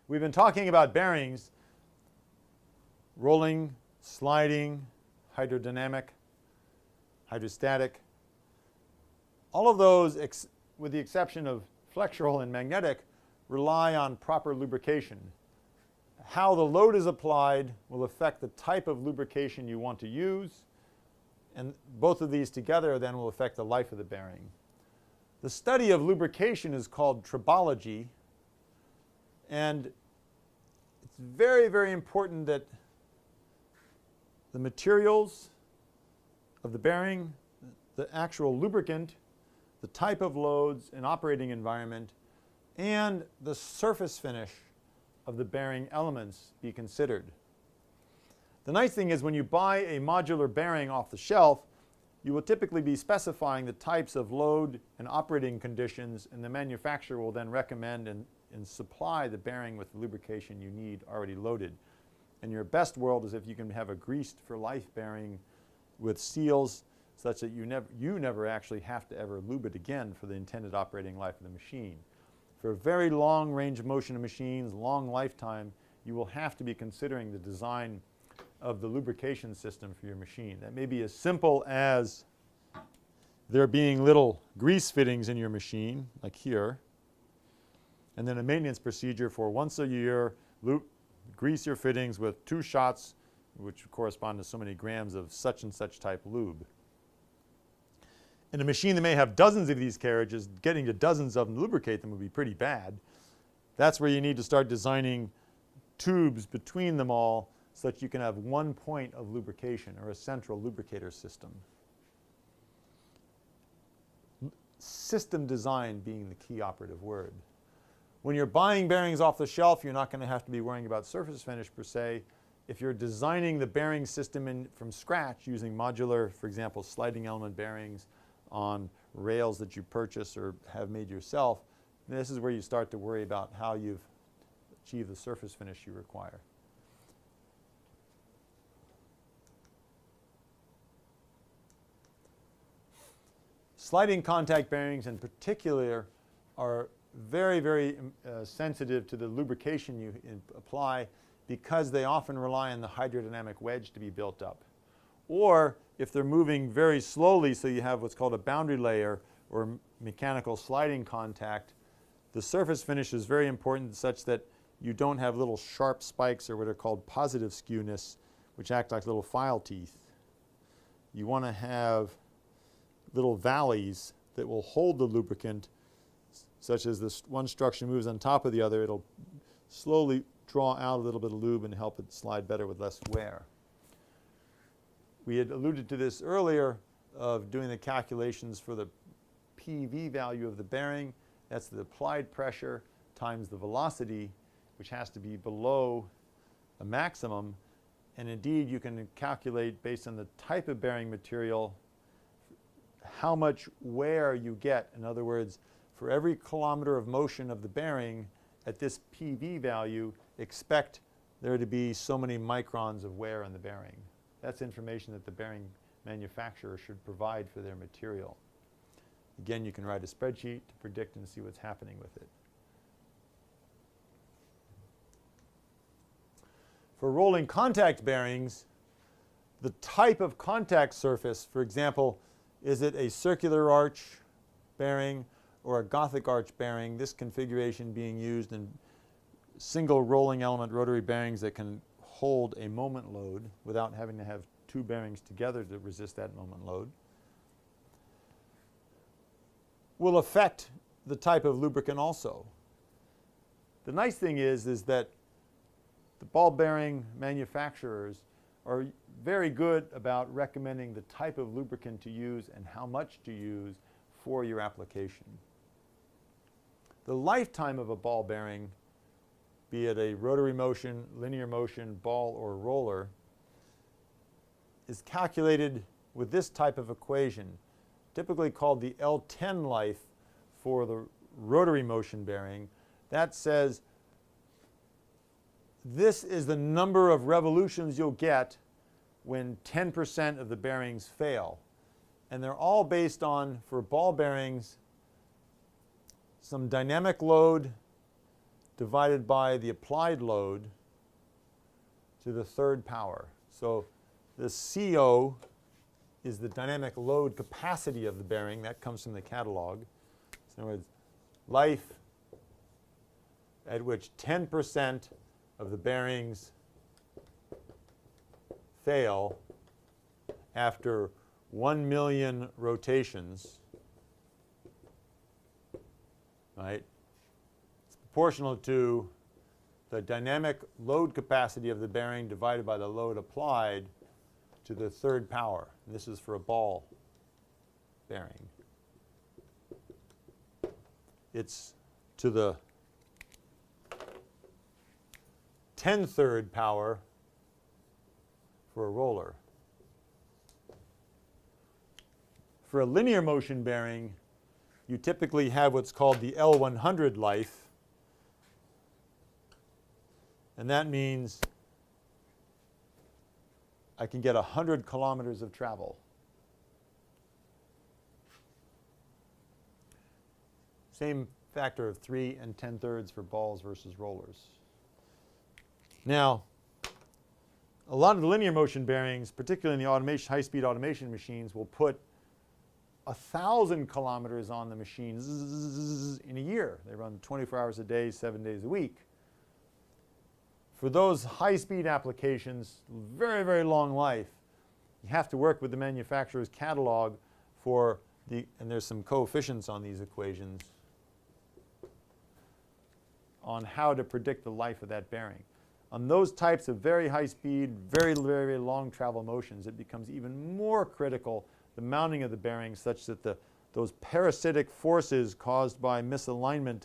We've been talking about bearings, rolling, sliding, hydrodynamic, hydrostatic. All of those, with the exception of flexural and magnetic, rely on proper lubrication. How the load is applied will affect the type of lubrication you want to use, and both of these together then will affect the life of the bearing. The study of lubrication is called tribology, and it's very, very important that the materials of the bearing, the actual lubricant, the type of loads and operating environment, and the surface finish of the bearing elements be considered. The nice thing is when you buy a modular bearing off the shelf, you will typically be specifying the types of load and operating conditions, and the manufacturer will then recommend and supply the bearing with the lubrication you need already loaded. And your best world is if you can have a greased for life bearing with seals such that you never actually have to ever lube it again for the intended operating life of the machine. For very long range of motion of machines, long lifetime, you will have to be considering the design of the lubrication system for your machine. That may be as simple as there being little grease fittings in your machine, like here, and then a maintenance procedure for once a year, grease your fittings with 2 shots, which correspond to so many grams of such and such type lube. In a machine that may have dozens of these carriages, getting to dozens of them to lubricate them would be pretty bad. That's where you need to start designing tubes between them all so that you can have one point of lubrication or a central lubricator system. System design being the key operative word. When you're buying bearings off the shelf, you're not going to have to be worrying about surface finish per se. If you're designing the bearing system from scratch using modular, for example, sliding element bearings on rails that you purchase or have made yourself, this is where you start to worry about how you've achieved the surface finish you require. Sliding contact bearings in particular are very, very sensitive to the lubrication you apply because they often rely on the hydrodynamic wedge to be built up. Or if they're moving very slowly, so you have what's called a boundary layer or mechanical sliding contact, the surface finish is very important such that you don't have little sharp spikes or what are called positive skewness, which act like little file teeth. You want to have little valleys that will hold the lubricant, such as this one structure moves on top of the other, it'll slowly draw out a little bit of lube and help it slide better with less wear. We had alluded to this earlier of doing the calculations for the PV value of the bearing. That's the applied pressure times the velocity, which has to be below a maximum. And indeed, you can calculate based on the type of bearing material how much wear you get. In other words, for every kilometer of motion of the bearing at this PV value, expect there to be so many microns of wear in the bearing. That's information that the bearing manufacturer should provide for their material. Again, you can write a spreadsheet to predict and see what's happening with it. For rolling contact bearings, the type of contact surface, for example, is it a circular arch bearing or a Gothic arch bearing, this configuration being used in single rolling element rotary bearings that can hold a moment load without having to have 2 bearings together to resist that moment load, will affect the type of lubricant also. The nice thing is that the ball bearing manufacturers are very good about recommending the type of lubricant to use and how much to use for your application. The lifetime of a ball bearing, be it a rotary motion, linear motion, ball, or roller, is calculated with this type of equation, typically called the L10 life for the rotary motion bearing. That says this is the number of revolutions you'll get when 10% of the bearings fail. And they're all based on, for ball bearings, some dynamic load divided by the applied load to the third power. So the CO is the dynamic load capacity of the bearing. That comes from the catalog. So in other words, life at which 10% of the bearings fail after 1 million rotations, right? It's proportional to the dynamic load capacity of the bearing divided by the load applied to the third power. And this is for a ball bearing. It's to the 10-third power for a roller. For a linear motion bearing, you typically have what's called the L100 life. And that means I can get 100 kilometers of travel. Same factor of 3 and 10-thirds for balls versus rollers. Now, a lot of the linear motion bearings, particularly in the automation, high-speed automation machines, will put 1,000 kilometers on the machine in a year. They run 24 hours a day, 7 days a week. For those high-speed applications, very, very long life, you have to work with the manufacturer's catalog for the, and there's some coefficients on these equations, on how to predict the life of that bearing. On those types of very high speed, very, very long travel motions, it becomes even more critical, the mounting of the bearings, such that those parasitic forces caused by misalignment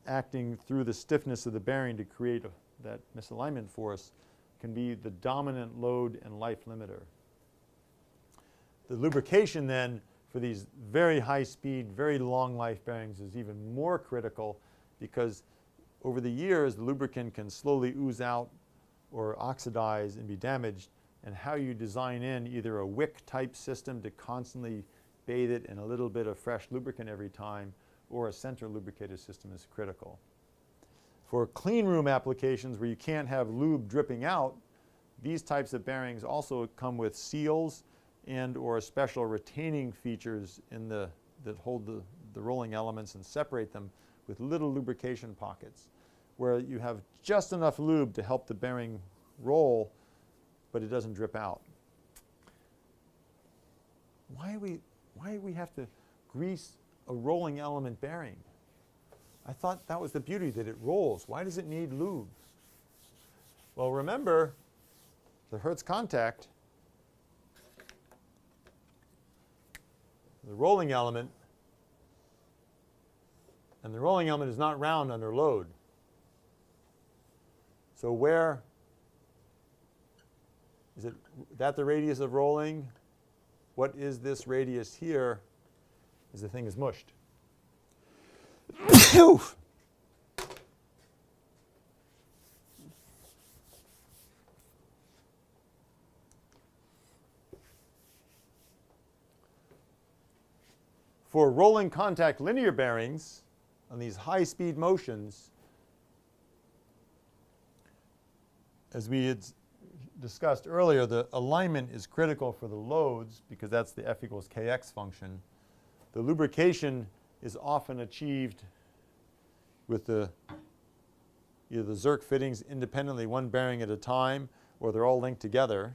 acting through the stiffness of the bearing to create that misalignment force can be the dominant load and life limiter. The lubrication then for these very high speed, very long life bearings is even more critical, because over the years the lubricant can slowly ooze out or oxidize and be damaged, and how you design in either a wick type system to constantly bathe it in a little bit of fresh lubricant every time, or a center lubricated system is critical. For clean room applications where you can't have lube dripping out, these types of bearings also come with seals and or special retaining features in that hold the rolling elements and separate them with little lubrication pockets, where you have just enough lube to help the bearing roll, but it doesn't drip out. Why do we have to grease a rolling element bearing? I thought that was the beauty, that it rolls. Why does it need lube? Well, remember the Hertz contact, the rolling element, and the rolling element is not round under load. So where is it? That the radius of rolling? What is this radius here? As the thing is mushed. For rolling contact linear bearings on these high-speed motions, as we had discussed earlier, the alignment is critical for the loads because that's the F equals Kx function. The lubrication is often achieved with either the Zerk fittings independently, one bearing at a time, or they're all linked together.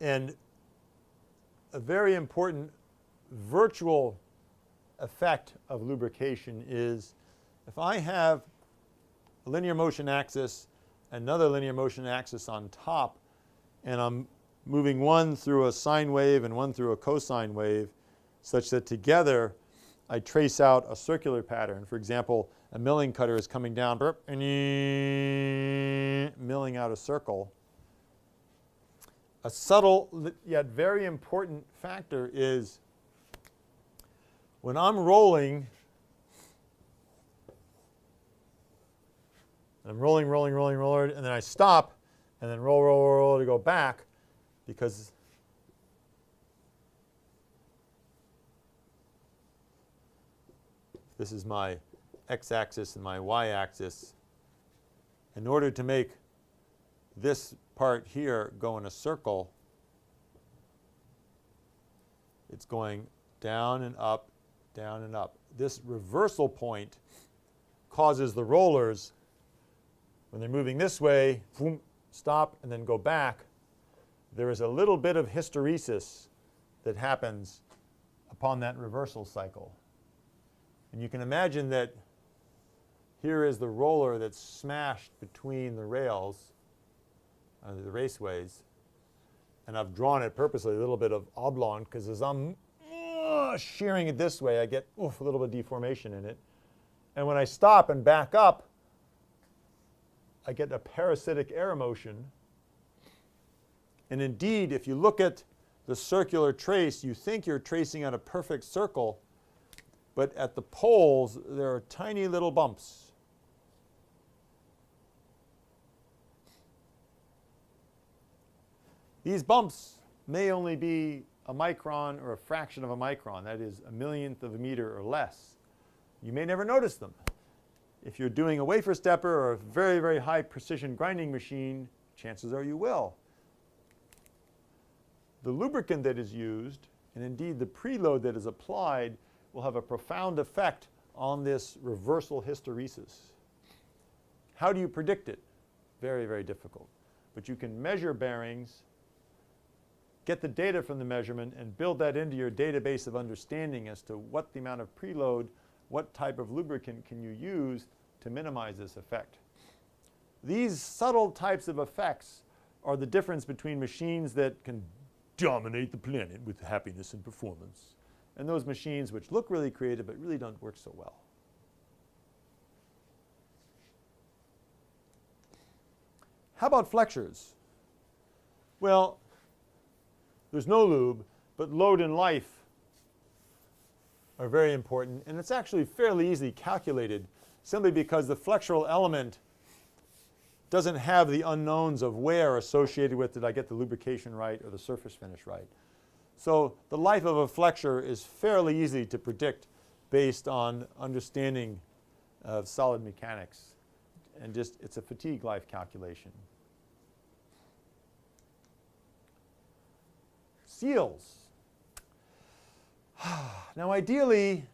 And a very important virtual effect of lubrication is if I have a linear motion axis, another linear motion axis on top, and I'm moving one through a sine wave and one through a cosine wave, such that together I trace out a circular pattern. For example, a milling cutter is coming down, milling out a circle. A subtle yet very important factor is when I'm rolling, I'm rolling, and then I stop, and then roll to go back, because This is my x-axis and my y-axis. In order to make this part here go in a circle, it's going down and up, down and up. This reversal point causes the rollers, when they're moving this way, boom, stop and then go back. There is a little bit of hysteresis that happens upon that reversal cycle. And you can imagine that here is the roller that's smashed between the rails, the raceways. And I've drawn it purposely a little bit of oblong because as I'm shearing it this way, I get a little bit of deformation in it. And when I stop and back up, I get a parasitic air motion. And indeed, if you look at the circular trace, you think you're tracing on a perfect circle, but at the poles, there are tiny little bumps. These bumps may only be a micron or a fraction of a micron, that is a millionth of a meter or less. You may never notice them. If you're doing a wafer stepper or a very, very high precision grinding machine, chances are you will. The lubricant that is used, and indeed the preload that is applied, will have a profound effect on this reversal hysteresis. How do you predict it? Very, very difficult. But you can measure bearings, get the data from the measurement, and build that into your database of understanding as to what the amount of preload, what type of lubricant can you use to minimize this effect. These subtle types of effects are the difference between machines that can dominate the planet with happiness and performance, and those machines which look really creative but really don't work so well. How about flexures? Well, there's no lube, but load and life are very important, and it's actually fairly easily calculated simply because the flexural element doesn't have the unknowns of wear associated with did I get the lubrication right or the surface finish right. So the life of a flexure is fairly easy to predict based on understanding of solid mechanics, and just it's a fatigue life calculation. Seals. Now ideally,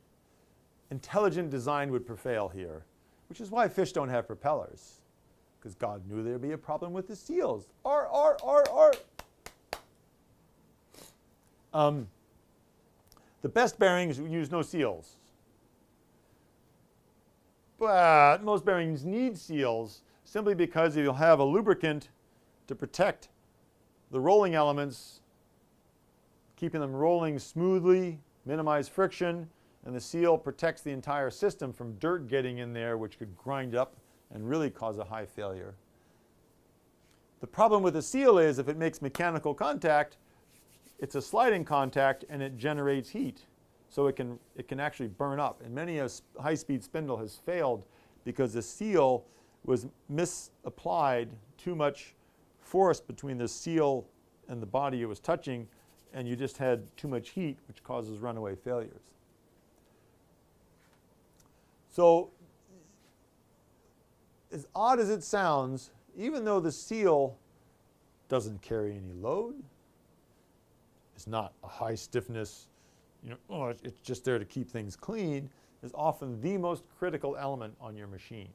intelligent design would prevail here, which is why fish don't have propellers, because God knew there'd be a problem with the seals. The best bearings use no seals. But most bearings need seals simply because you'll have a lubricant to protect the rolling elements, keeping them rolling smoothly, minimize friction, and the seal protects the entire system from dirt getting in there, which could grind up and really cause a high failure. The problem with a seal is if it makes mechanical contact, it's a sliding contact and it generates heat. So it can actually burn up. And many a high-speed spindle has failed because the seal was misapplied, too much force between the seal and the body it was touching, and you just had too much heat, which causes runaway failures. So as odd as it sounds, even though the seal doesn't carry any load, it's not a high stiffness, it's just there to keep things clean, is often the most critical element on your machine.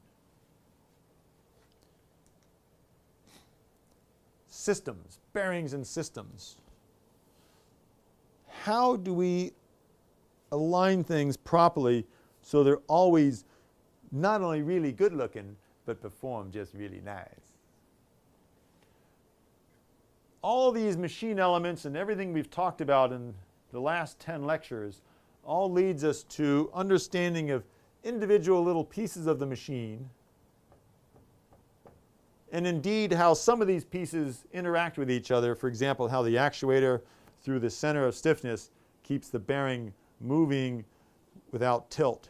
Systems, bearings and systems. How do we align things properly so they're always not only really good looking, but perform just really nice? All these machine elements and everything we've talked about in the last 10 lectures all leads us to understanding of individual little pieces of the machine, and indeed how some of these pieces interact with each other. For example, how the actuator through the center of stiffness keeps the bearing moving without tilt.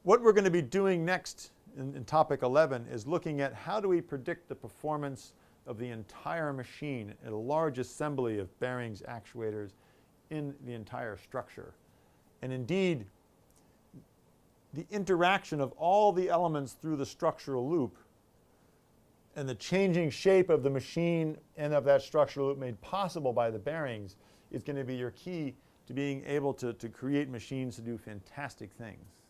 What we're going to be doing next in topic 11 is looking at how do we predict the performance of the entire machine at a large assembly of bearings, actuators in the entire structure. And indeed, the interaction of all the elements through the structural loop and the changing shape of the machine and of that structural loop made possible by the bearings is going to be your key to being able to create machines to do fantastic things.